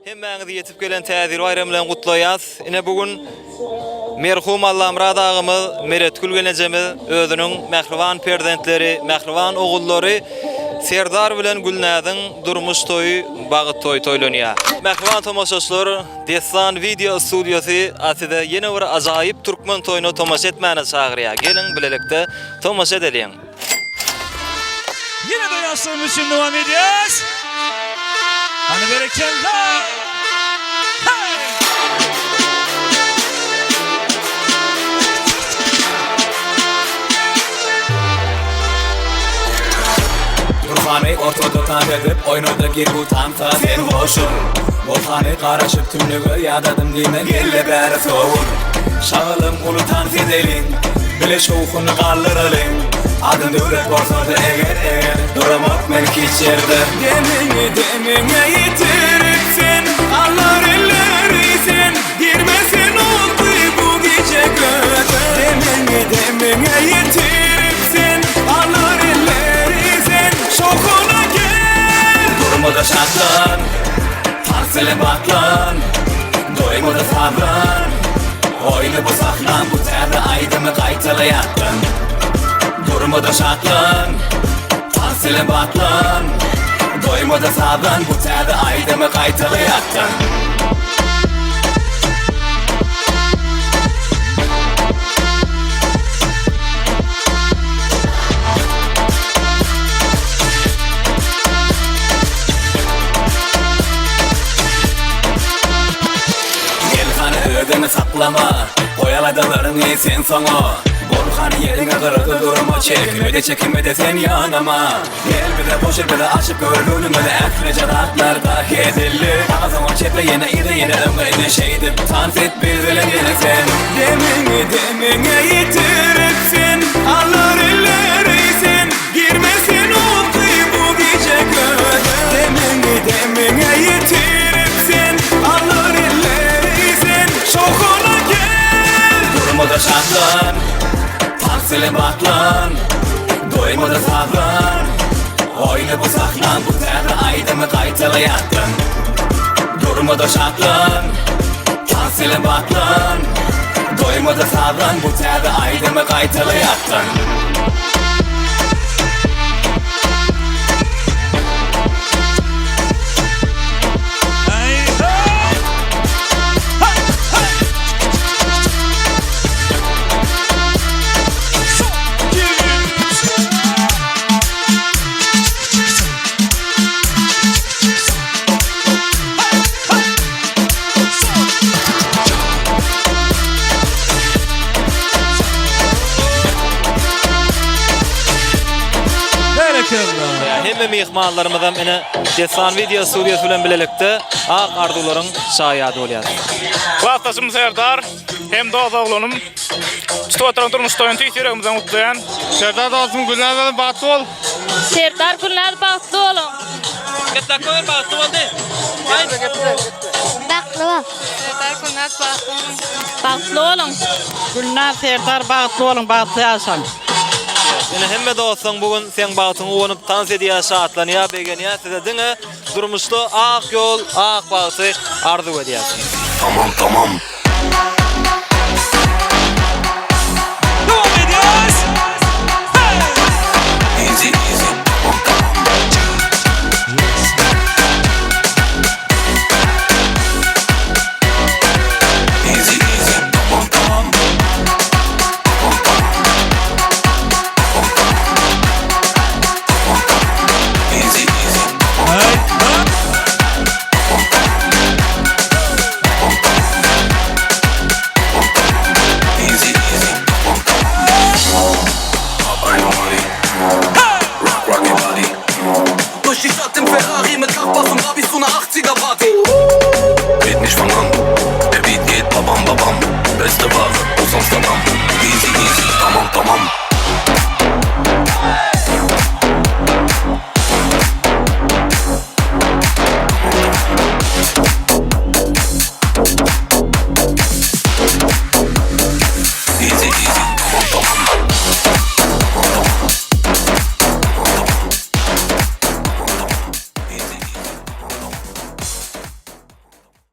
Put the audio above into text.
Hemmäňizi ýetip gelen täzir bayram bilen gutlaýas. Ine bugün merhum Allah Murad agamy Meret Gülgenejemi özüniň mähriban perdentleri, mähriban ogullary Serdar bilen Gülnazyň durmuş toýu bagyt toý toýlanýar. Mähriban tomoşaçylar, Destan video studiýasy atyda ýene bir ajaýyp türkmen toýuny tomoşa etmäne çagyrýar. Gelin bilelikde tomoşa edelim. Yine de yaşlarım için devam ediyoruz. Hani berekeller. Durmany ortada tan edip oynadı gir bu tanta sen hoşum. Volhany garaşıp tümlüge ýadadım diýme gelle bäri soğur. Şağılım ulutan sedelin, bile şoğunu gallıralım. Adın dövlet borsada eger duramok melki içerde. Demine yitiripsin, allar ellerisin. Girmesin oldu bu gece göze. Demine yitiripsin, allar ellerisin. Şokuna gel. Durmadı şartlan, tarsele baklan. Doymadı sabran. Oyunu bu sahlan, bu terre aydımı kaytalayatlan. Durmadı şartlan, tarsele baklan. Doymadı sabran, bu terre aydımı kaytalayatlan. Ödeme saklama, koyaladalarını sen sana. Borhanı yerine kırdı durma, çekme de sen yanıma. Gel bir de boşur bir de açıp gör önüme de ekle cadatlarda hedilli. Ağzıma çeple yine ömrüne şeydi, tant et bir zile yine sen. Demine yitiripsin, alır ellerisin. Girmesin oldu bu gece göze. Demine yitiripsin, alır ellerisin. Şokuna gel. Durmadı şartlan, tarsele baklan. Doymadı sabran. Oyna bu sahlan, bu terre aydımı kaytalayatlan. Durmadı şartlan, tarsele baklan. Doymadı sabran, bu terre aydımı kaytalayatlan. Hemme mehmanlarymyzam ene Destan video studiýasy bilen bilelikde ak arduların şaýady bolýar. Klassdaşym Serdar, hem de oğlum. Tutup durmuş toýun tüýtüregimizden mutlaýan. Serdar dostum Gülnazdan bagtly bol. Serdar Gülnaz bagtly bolun. Ketla koýar bagtly boldy. Bagtly bol. Serdar Gülnaz bagtly bolun. Gülnaz Serdar bagtly bolun, bagtly ýaşaň. Ene hemme dostum bugün sen bagtyny owunyp tans edýär, şatlanýar, begenýär. Size diňe durmuşda ak ýol, ak bagty arzu edýär. Tamam.